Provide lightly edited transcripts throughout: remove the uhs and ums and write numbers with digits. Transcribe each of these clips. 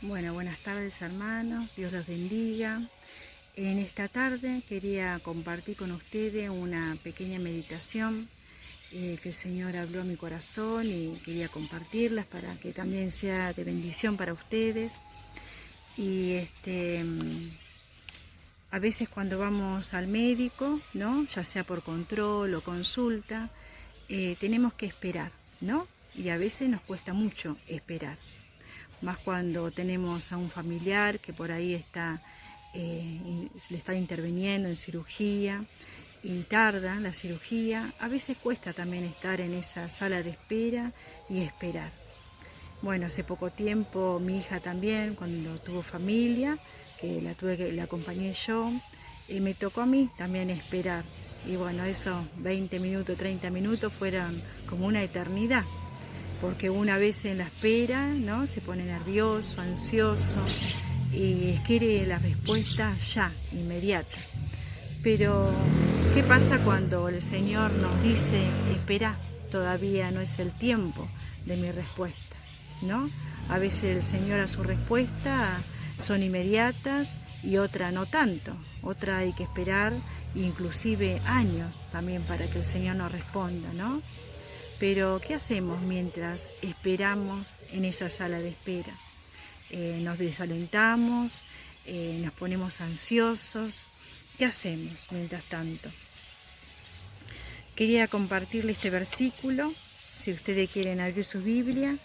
Bueno, buenas tardes hermanos, Dios los bendiga. En esta tarde quería compartir con ustedes una pequeña meditación que el Señor habló a mi corazón y quería compartirlas para que también sea de bendición para ustedes. Y a veces cuando vamos al médico, ¿no? Ya sea por control o consulta, tenemos que esperar, ¿no? Y a veces nos cuesta mucho esperar. Más cuando tenemos a un familiar que por ahí le está interviniendo en cirugía y tarda la cirugía, a veces cuesta también estar en esa sala de espera y esperar. Bueno, hace poco tiempo mi hija también, cuando tuvo familia, que la acompañé yo, me tocó a mí también esperar. Y bueno, esos 20 minutos, 30 minutos fueron como una eternidad. Porque una vez en la espera, ¿no? Se pone nervioso, ansioso y quiere la respuesta ya, inmediata. Pero, ¿qué pasa cuando el Señor nos dice, espera, todavía no es el tiempo de mi respuesta, ¿no? A veces el Señor a su respuesta son inmediatas y otra no tanto. Otra hay que esperar inclusive años también para que el Señor nos responda, ¿no? Pero, ¿qué hacemos mientras esperamos en esa sala de espera? Nos desalentamos, nos ponemos ansiosos. ¿Qué hacemos mientras tanto? Quería compartirle este versículo, si ustedes quieren abrir su Biblia,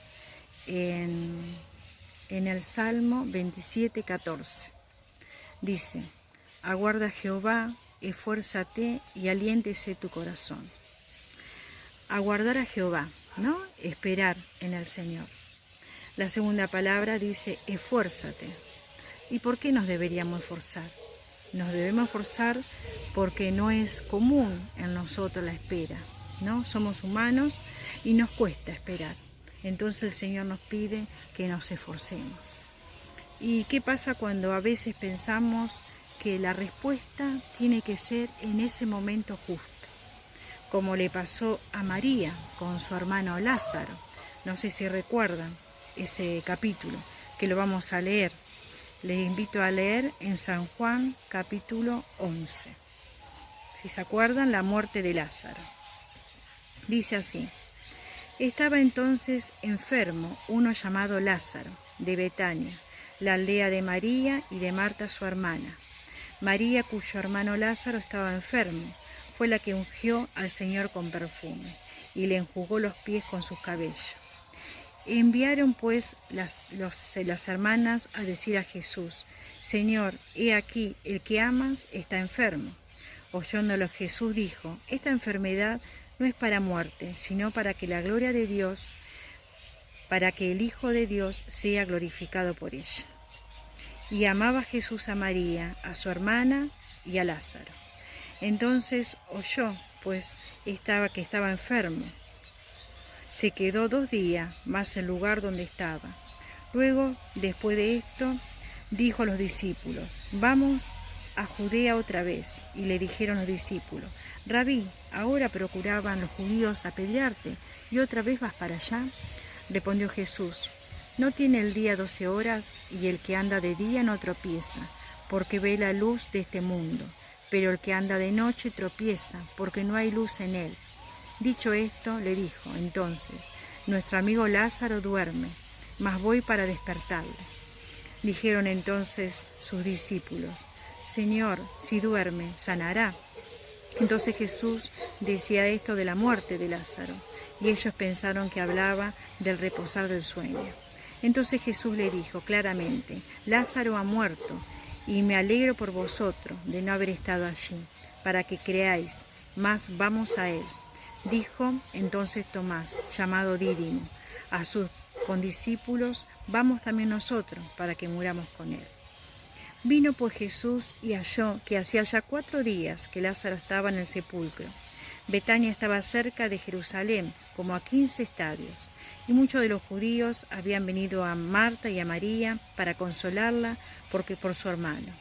en el Salmo 27:14. Dice, aguarda a Jehová, esfuérzate y aliéntese tu corazón. Aguardar a Jehová, ¿no? Esperar en el Señor. La segunda palabra dice, esfuérzate. ¿Y por qué nos deberíamos esforzar? Nos debemos esforzar porque no es común en nosotros la espera, ¿no? Somos humanos y nos cuesta esperar. Entonces el Señor nos pide que nos esforcemos. ¿Y qué pasa cuando a veces pensamos que la respuesta tiene que ser en ese momento justo? Como le pasó a María con su hermano Lázaro. No sé si recuerdan ese capítulo, que lo vamos a leer. Les invito a leer en San Juan capítulo 11. Si se acuerdan, la muerte de Lázaro. Dice así, estaba entonces enfermo uno llamado Lázaro, de Betania, la aldea de María y de Marta su hermana. María, cuyo hermano Lázaro estaba enfermo, fue la que ungió al Señor con perfume y le enjugó los pies con sus cabellos. Enviaron pues las hermanas a decir a Jesús, Señor, he aquí, el que amas está enfermo. Oyéndolo Jesús dijo, esta enfermedad no es para muerte, sino para que la gloria de Dios, para que el Hijo de Dios sea glorificado por ella. Y amaba Jesús a María, a su hermana y a Lázaro. Entonces oyó, pues, que estaba enfermo. Se quedó 2 días más en el lugar donde estaba. Luego, después de esto, dijo a los discípulos, vamos a Judea otra vez. Y le dijeron los discípulos, Rabí, ahora procuraban los judíos apedrearte, ¿y otra vez vas para allá? Respondió Jesús, ¿no tiene el día 12 horas? Y el que anda de día no tropieza, porque ve la luz de este mundo. Pero el que anda de noche tropieza, porque no hay luz en él. Dicho esto, le dijo, entonces, nuestro amigo Lázaro duerme, mas voy para despertarle. Dijeron entonces sus discípulos, Señor, si duerme, sanará. Entonces Jesús decía esto de la muerte de Lázaro, y ellos pensaron que hablaba del reposar del sueño. Entonces Jesús le dijo claramente, Lázaro ha muerto, y me alegro por vosotros de no haber estado allí, para que creáis, mas vamos a él. Dijo entonces Tomás, llamado Dídimo, a sus condiscípulos, vamos también nosotros, para que muramos con él. Vino pues Jesús y halló que hacía ya 4 días que Lázaro estaba en el sepulcro. Betania estaba cerca de Jerusalén, como a 15 estadios, y muchos de los judíos habían venido a Marta y a María para consolarla por su hermano.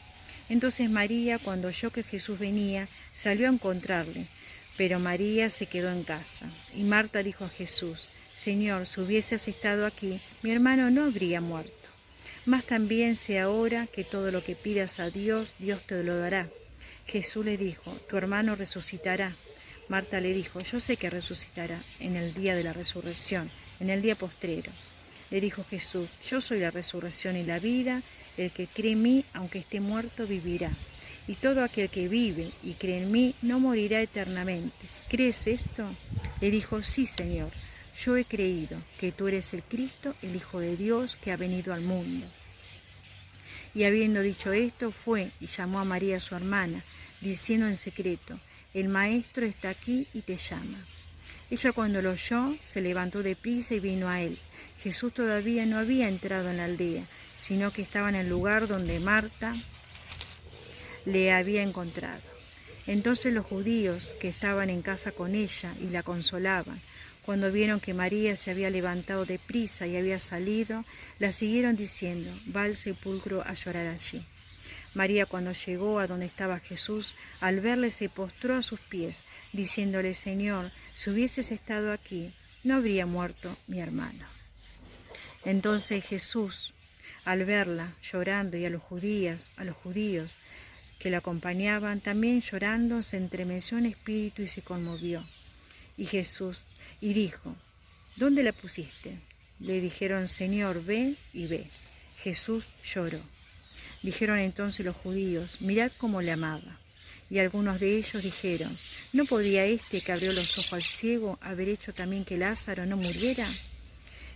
Entonces María, cuando oyó que Jesús venía, salió a encontrarle, pero María se quedó en casa. Y Marta dijo a Jesús, Señor, si hubieses estado aquí, mi hermano no habría muerto. Mas también sé ahora que todo lo que pidas a Dios, Dios te lo dará. Jesús le dijo, tu hermano resucitará. Marta le dijo, yo sé que resucitará en el día de la resurrección, en el día postrero. Le dijo Jesús, yo soy la resurrección y la vida, el que cree en mí, aunque esté muerto, vivirá. Y todo aquel que vive y cree en mí, no morirá eternamente. ¿Crees esto? Le dijo, sí, Señor, yo he creído que tú eres el Cristo, el Hijo de Dios, que ha venido al mundo. Y habiendo dicho esto, fue y llamó a María su hermana, diciendo en secreto, el Maestro está aquí y te llama. Ella cuando lo oyó, se levantó de prisa y vino a él. Jesús todavía no había entrado en la aldea, sino que estaba en el lugar donde Marta le había encontrado. Entonces los judíos que estaban en casa con ella y la consolaban, cuando vieron que María se había levantado de prisa y había salido, la siguieron diciendo, va al sepulcro a llorar allí. María cuando llegó a donde estaba Jesús, al verle se postró a sus pies, diciéndole, Señor, si hubieses estado aquí, no habría muerto mi hermano. Entonces Jesús, al verla llorando y a los judíos que la acompañaban, también llorando, se estremeció en espíritu y se conmovió. Y dijo, ¿dónde la pusiste? Le dijeron, Señor, ve y ve. Jesús lloró. Dijeron entonces los judíos, mirad cómo le amaba. Y algunos de ellos dijeron, ¿no podría este que abrió los ojos al ciego haber hecho también que Lázaro no muriera?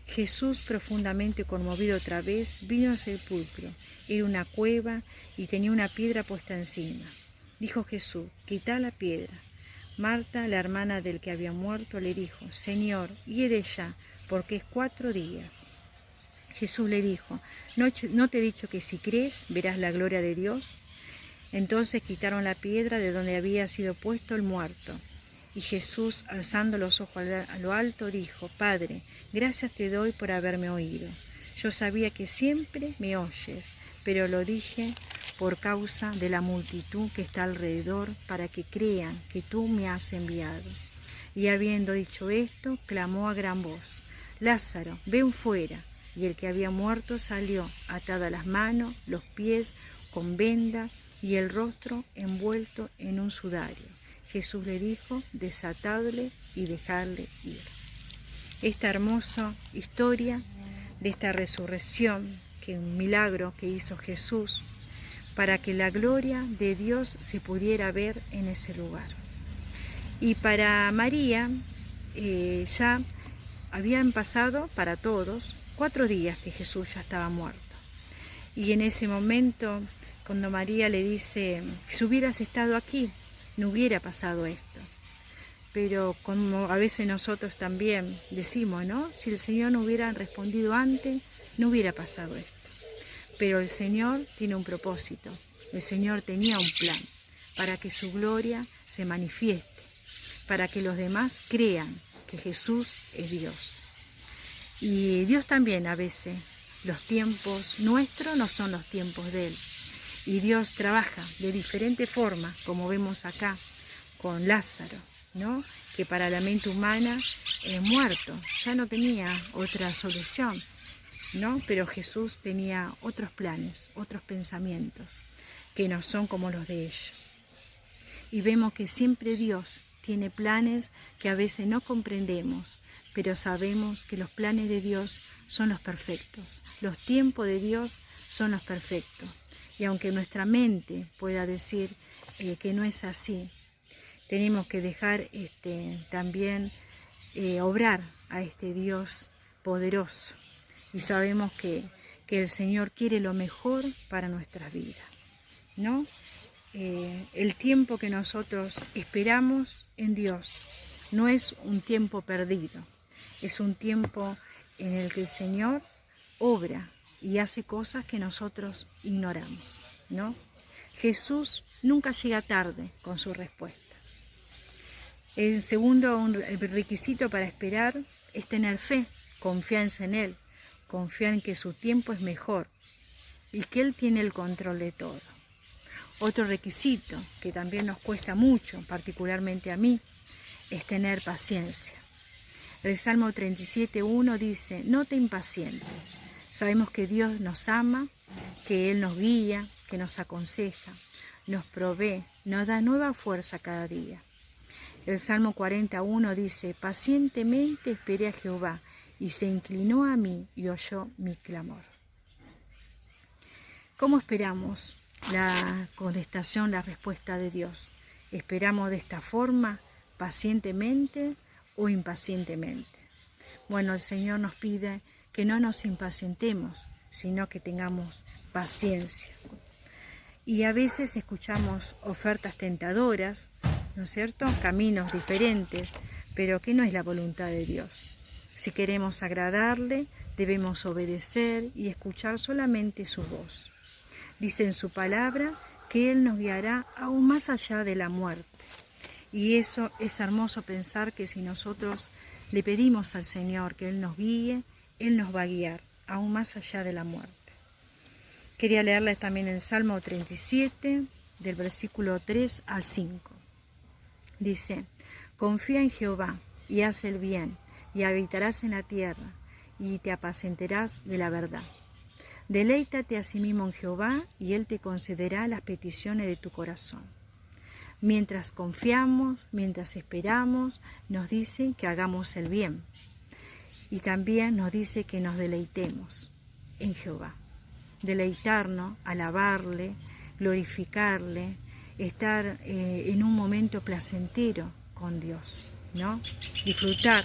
Jesús, profundamente conmovido otra vez, vino al sepulcro. Era una cueva y tenía una piedra puesta encima. Dijo Jesús, quitad la piedra. Marta, la hermana del que había muerto, le dijo, Señor, hiede ya, porque es 4 días. Jesús le dijo, ¿no te he dicho que si crees verás la gloria de Dios? Entonces quitaron la piedra de donde había sido puesto el muerto. Y Jesús, alzando los ojos a lo alto, dijo, Padre, gracias te doy por haberme oído. Yo sabía que siempre me oyes, pero lo dije por causa de la multitud que está alrededor, para que crean que tú me has enviado. Y habiendo dicho esto, clamó a gran voz, Lázaro, ven fuera. Y el que había muerto salió, atada las manos, los pies con venda y el rostro envuelto en un sudario. Jesús le dijo, desatadle y dejadle ir. Esta hermosa historia de esta resurrección, que es un milagro que hizo Jesús, para que la gloria de Dios se pudiera ver en ese lugar. Y para María ya habían pasado para todos 4 días que Jesús ya estaba muerto. Y en ese momento, cuando María le dice, si hubieras estado aquí, no hubiera pasado esto. Pero como a veces nosotros también decimos, ¿no? Si el Señor no hubiera respondido antes, no hubiera pasado esto. Pero el Señor tiene un propósito. El Señor tenía un plan para que su gloria se manifieste, para que los demás crean que Jesús es Dios. Y Dios también a veces, los tiempos nuestros no son los tiempos de Él. Y Dios trabaja de diferente forma, como vemos acá con Lázaro, ¿no? Que para la mente humana muerto, ya no tenía otra solución, ¿no? Pero Jesús tenía otros planes, otros pensamientos, que no son como los de ellos. Y vemos que siempre Dios tiene planes que a veces no comprendemos, pero sabemos que los planes de Dios son los perfectos, los tiempos de Dios son los perfectos. Y aunque nuestra mente pueda decir que no es así, tenemos que dejar también obrar a este Dios poderoso. Y sabemos que el Señor quiere lo mejor para nuestras vidas, ¿no? El tiempo que nosotros esperamos en Dios no es un tiempo perdido, es un tiempo en el que el Señor obra y hace cosas que nosotros ignoramos, ¿no? Jesús nunca llega tarde con su respuesta. El segundo requisito para esperar es tener fe, confianza en Él, confiar en que su tiempo es mejor y que Él tiene el control de todo. Otro requisito que también nos cuesta mucho, particularmente a mí, es tener paciencia. El Salmo 37:1 dice, no te impacientes, Sabemos que Dios nos ama, que Él nos guía, que nos aconseja, nos provee, nos da nueva fuerza cada día. El Salmo 41 dice, pacientemente esperé a Jehová, y se inclinó a mí y oyó mi clamor. ¿Cómo esperamos la contestación, la respuesta de Dios? ¿Esperamos de esta forma, pacientemente o impacientemente? Bueno, el Señor nos pide que no nos impacientemos, sino que tengamos paciencia. Y a veces escuchamos ofertas tentadoras, ¿no es cierto? Caminos diferentes, pero que no es la voluntad de Dios. Si queremos agradarle, debemos obedecer y escuchar solamente su voz. Dice en su palabra que Él nos guiará aún más allá de la muerte. Y eso es hermoso pensar que si nosotros le pedimos al Señor que Él nos guíe, Él nos va a guiar aún más allá de la muerte. Quería leerles también el Salmo 37, del versículo 3 al 5. Dice, confía en Jehová y haz el bien, y habitarás en la tierra, y te apacentarás de la verdad. Deleítate asimismo en Jehová, y Él te concederá las peticiones de tu corazón. Mientras confiamos, mientras esperamos, nos dice que hagamos el bien. Y también nos dice que nos deleitemos en Jehová. Deleitarnos, alabarle, glorificarle, estar en un momento placentero con Dios, ¿no? Disfrutar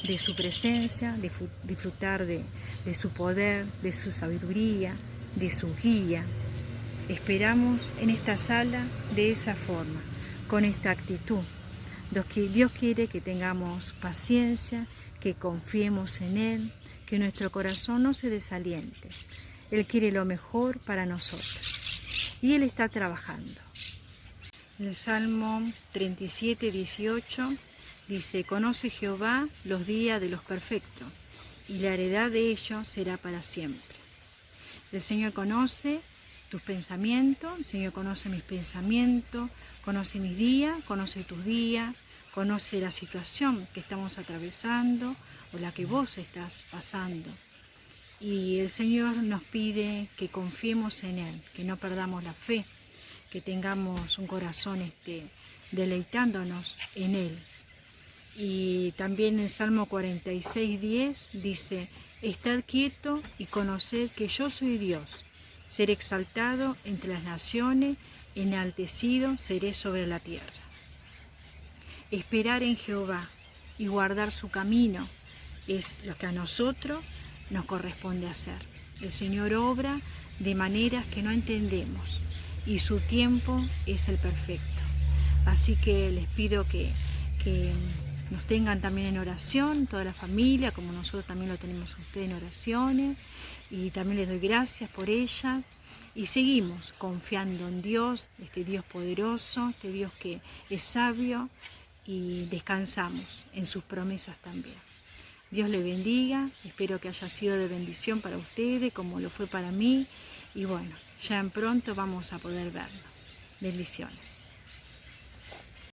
de su presencia, disfrutar de su poder, de su sabiduría, de su guía. Esperamos en esta sala de esa forma, con esta actitud. Dios quiere que tengamos paciencia, que confiemos en Él, que nuestro corazón no se desaliente. Él quiere lo mejor para nosotros y Él está trabajando. El Salmo 37, 18 dice, conoce Jehová los días de los perfectos, y la heredad de ellos será para siempre. El Señor conoce tus pensamientos, el Señor conoce mis pensamientos, conoce mis días, conoce tus días, conoce la situación que estamos atravesando o la que vos estás pasando. Y el Señor nos pide que confiemos en Él, que no perdamos la fe, que tengamos un corazón deleitándonos en Él. Y también el Salmo 46, 10 dice, estad quieto y conoced que yo soy Dios, seré exaltado entre las naciones, enaltecido seré sobre la tierra. Esperar en Jehová y guardar su camino es lo que a nosotros nos corresponde hacer. El Señor obra de maneras que no entendemos y su tiempo es el perfecto. Así que les pido que nos tengan también en oración, toda la familia, como nosotros también lo tenemos a ustedes en oraciones, y también les doy gracias por ella. Y seguimos confiando en Dios, este Dios poderoso, este Dios que es sabio, y descansamos en sus promesas también. Dios le bendiga, espero que haya sido de bendición para ustedes, como lo fue para mí, y bueno, ya en pronto vamos a poder vernos. Bendiciones.